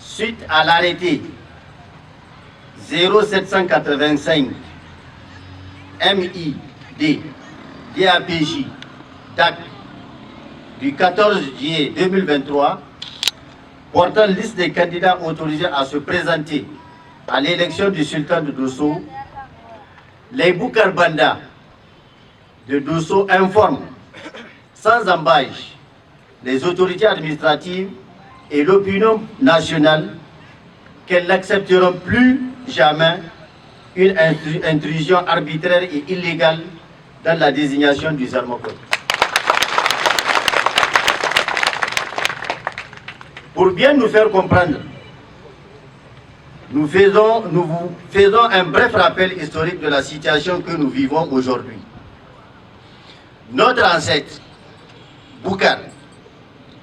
suite à l'arrêté 0785 MID DAPJ DAC du 14 juillet 2023 portant liste des candidats autorisés à se présenter à l'élection du sultan de Dosso, les Boukar Banda de Dosso informent sans embâche les autorités administratives et l'opinion nationale qu'elles n'accepteront plus jamais une intrusion arbitraire et illégale dans la désignation du Zarmokon. Pour bien nous faire comprendre, nous vous faisons un bref rappel historique de la situation que nous vivons aujourd'hui. Notre ancêtre, Boukar,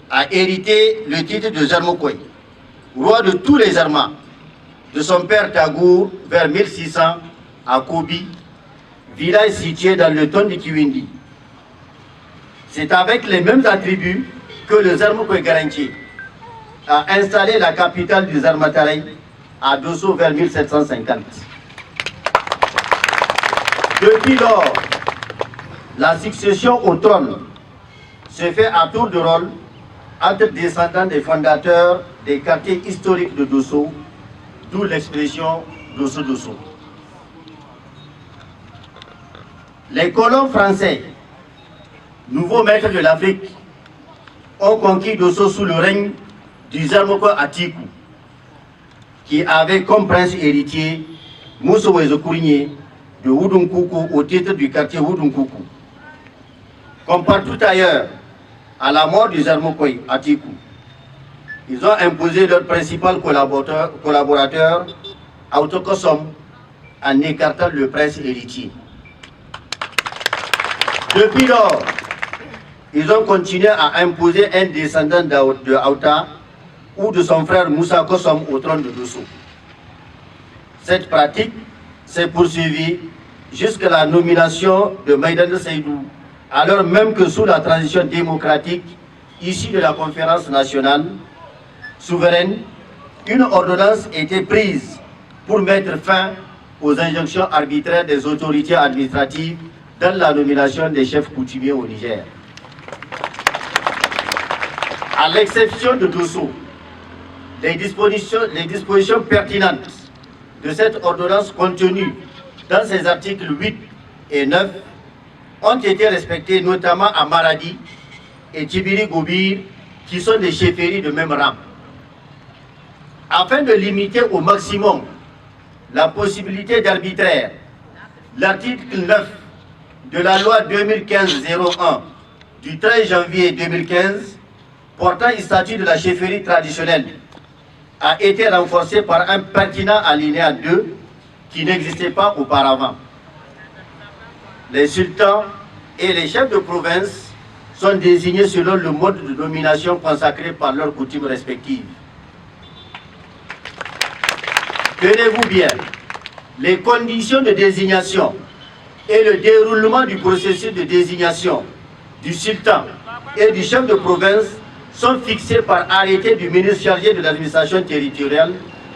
a hérité le titre de Zarmokoy, roi de tous les Zarmas, de son père Tagour vers 1600 à Kobi, village situé dans le Ton de Kiwindi. C'est avec les mêmes attributs que le Zarmokoy Garantier a installé la capitale du Zarmataray à Dosso vers 1750. Depuis lors, la succession au trône se fait à tour de rôle entre descendants des fondateurs des quartiers historiques de Dosso, d'où l'expression Dosso-Dosso. Les colons français, nouveaux maîtres de l'Afrique, ont conquis Dosso sous le règne du Zarmoko Atiku, qui avait comme prince héritier Mousso Wezokourigné de Woudonkoukou au titre du quartier Woudonkoukou. Comme partout ailleurs, à la mort du Zarmokoy Atiku, ils ont imposé leur principal collaborateur, Autokosom, en écartant le prince héritier. Depuis lors, ils ont continué à imposer un descendant de Aouta ou de son frère Moussa Kosom au trône de Dosso. Cette pratique s'est poursuivie jusqu'à la nomination de Maïdane Seydou, alors même que sous la transition démocratique issue de la conférence nationale souveraine, une ordonnance était prise pour mettre fin aux injonctions arbitraires des autorités administratives dans la nomination des chefs coutumiers au Niger. À l'exception de Dosso, les dispositions pertinentes de cette ordonnance contenues dans ses articles 8 et 9 ont été respectées notamment à Maradi et Tibiri-Gobir, qui sont des chefferies de même rang. Afin de limiter au maximum la possibilité d'arbitraire, l'article 9 de la loi 2015-01 du 13 janvier 2015 portant statut de la chefferie traditionnelle a été renforcé par un pertinent alinéa 2 qui n'existait pas auparavant. Les sultans et les chefs de province sont désignés selon le mode de nomination consacré par leurs coutumes respectives. Tenez-vous bien, les conditions de désignation et le déroulement du processus de désignation du sultan et du chef de province sont fixés par arrêté du ministre chargé de l'administration territoriale,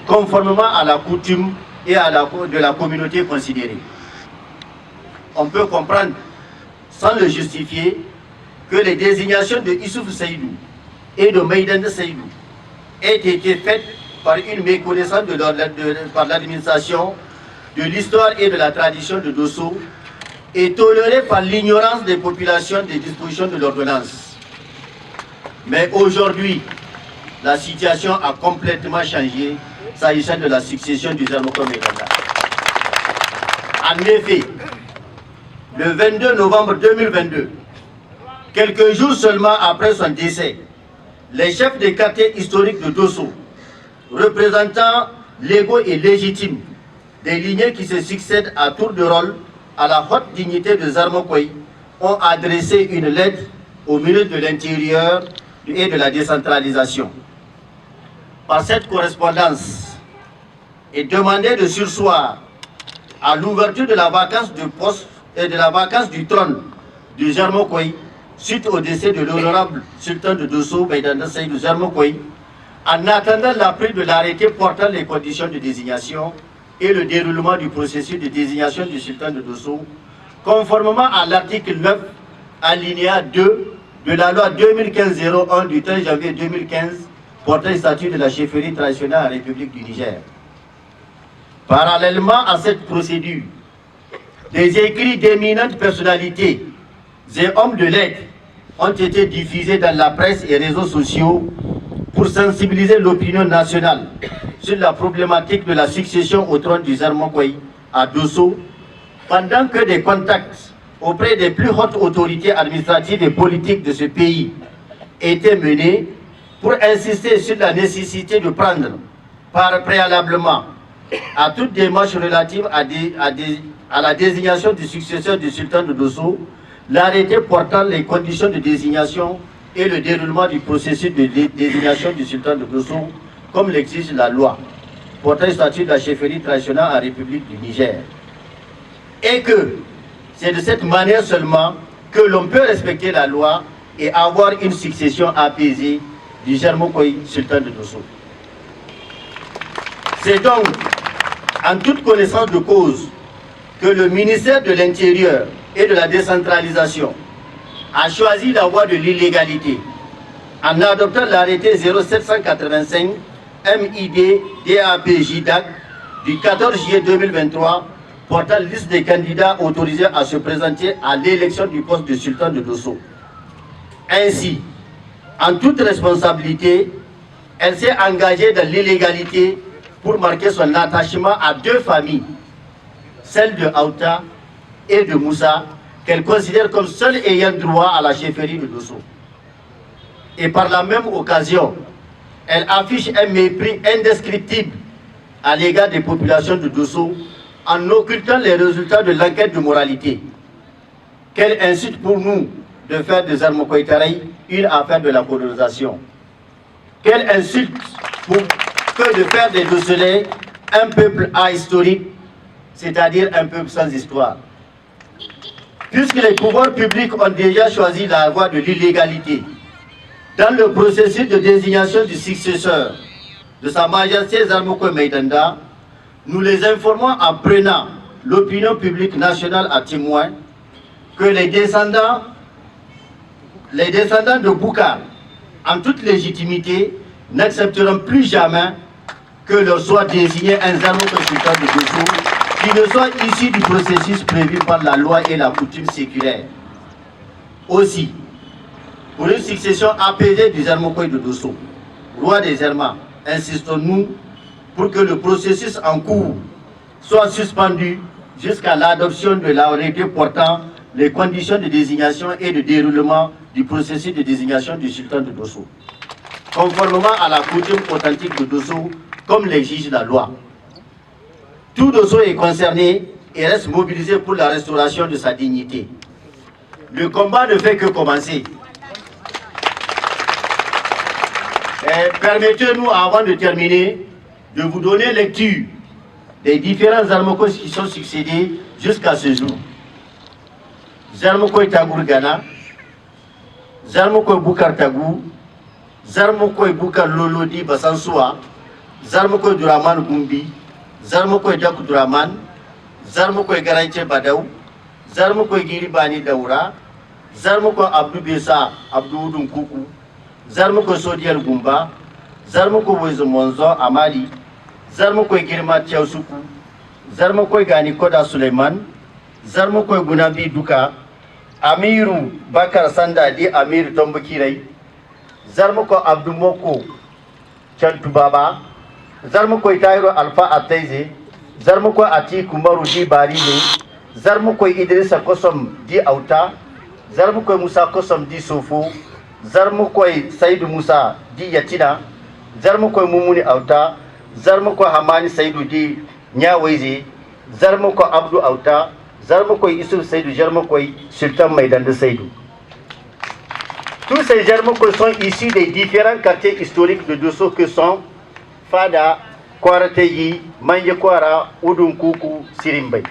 conformément à la coutume et de la communauté considérée. On peut comprendre, sans le justifier, que les désignations de Issouf Seydou et de Maïdane Seydou aient été faites par une méconnaissance par l'administration de l'histoire et de la tradition de Dosso et tolérées par l'ignorance des populations des dispositions de l'ordonnance. Mais aujourd'hui, la situation a complètement changé s'agissant de la succession du Zarmoko Meganda. En effet, le 22 novembre 2022, quelques jours seulement après son décès, les chefs des quartiers historiques de Dosso, représentants légaux et légitimes des lignées qui se succèdent à tour de rôle à la haute dignité de Zarmokoy, ont adressé une lettre au ministre de l'Intérieur et de la décentralisation. Par cette correspondance, est demandé de surseoir à l'ouverture de la vacance de poste et de la vacance du trône de Zarmokoy suite au décès de l'honorable sultan de Dosso, Maïdane Seydou Zarmokoy, En attendant l'appui de l'arrêté portant les conditions de désignation et le déroulement du processus de désignation du sultan de Dosso, conformément à l'article 9, alinéa 2 de la loi 2015-01 du 13 janvier 2015 portant le statut de la chefferie traditionnelle à la République du Niger. Parallèlement à cette procédure, des écrits d'éminentes personnalités et hommes de lettres ont été diffusés dans la presse et réseaux sociaux pour sensibiliser l'opinion nationale sur la problématique de la succession au trône du Zarmakoy à Dosso, pendant que des contacts auprès des plus hautes autorités administratives et politiques de ce pays étaient menés pour insister sur la nécessité de prendre part préalablement à toute démarche relative à la désignation du successeur du sultan de Dosso, l'arrêté portant les conditions de désignation et le déroulement du processus de désignation du sultan de Dosso, comme l'exige la loi portant le statut de la chefferie traditionnelle en République du Niger. Et que c'est de cette manière seulement que l'on peut respecter la loi et avoir une succession apaisée du Zarmakoy sultan de Dosso. C'est donc en toute connaissance de cause que le ministère de l'Intérieur et de la décentralisation a choisi la voie de l'illégalité en adoptant l'arrêté 0785 MID DAP-JDAC du 14 juillet 2023 portant liste des candidats autorisés à se présenter à l'élection du poste de sultan de Dosso. Ainsi, en toute responsabilité, elle s'est engagée dans l'illégalité pour marquer son attachement à deux familles, celle de Aouta et de Moussa, qu'elle considère comme seules ayant droit à la chefferie de Dosso. Et par la même occasion, elle affiche un mépris indescriptible à l'égard des populations de Dosso en occultant les résultats de l'enquête de moralité. Qu'elle incite pour nous de faire des Zarmakoy Taray une affaire de la colonisation. Quelle insulte pour que de faire des Dossolais un peuple ahistorique, c'est-à-dire un peuple sans histoire. Puisque les pouvoirs publics ont déjà choisi la voie de l'illégalité, dans le processus de désignation du successeur de Sa Majesté Zarmakoy Maïdanda, nous les informons en prenant l'opinion publique nationale à témoin que les descendants de Boukar, en toute légitimité, n'accepteront plus jamais que leur soit désigné un Zarmakoy sultan de Dosso qui ne soit issu du processus prévu par la loi et la coutume séculaire. Aussi, pour une succession apaisée du Zarmakoy de Dosso, roi des Zarma, insistons-nous pour que le processus en cours soit suspendu jusqu'à l'adoption de l'arrêté portant les conditions de désignation et de déroulement du processus de désignation du sultan de Dosso, conformément à la coutume authentique de Dosso, comme l'exige la loi. Tout Dosso est concerné et reste mobilisé pour la restauration de sa dignité. Le combat ne fait que commencer. Permettez-nous, avant de terminer, de vous donner lecture des différents Zarmakoy qui sont succédés jusqu'à ce jour. Zarmakoy Tagour Gana, Zarmakoy Boukar Tagou, Zarmakoy Boukar Lolodi Basansoua, Zarmakoy Duraman Gumbi, Zarmakoy Dakou Duraman, Zarmakoy Garanche Badaou, Zarmakoy Giri Bani Daoura, Zarmakoy Abdou Bessa Abdou Koukou, Zarmakoy Sodiel Gumba, Zarmakoy Wezo Monzo Amali, Zarmakoy Girma Tiaoussoukou, Zarmakoy Gani Koda Suleiman, Zarmakoy Gunabi Duka, Amirou Bakar Sanda di Amir Tombokiray, Zarmakoy Abdou Moko Chantubaba, Zarmakoy Tairo Alpha Ateize, Zarmakoy Ati Kumaru di Barine, Zarmakoy Idrissa Kosom di Aouta, Zarmakoy Moussa Kosom di Sofo, Zarmakoy Saïdou Moussa di Yatina, Zarmakoy Moumouni Aouta, Zarmakoy Hamani Saïdou di Nyaweze, Zarmakoy Abdou Aouta, Zarmakoy Issouf Saïdou, Zarmakoy Sultan Maïdanda Saïdou. Tous ces Zarmakoy sont issus des différents quartiers historiques de Dosso que sont Fada, Kwarateyi, Manjekwara, Oudunkoukou, Sirimbay.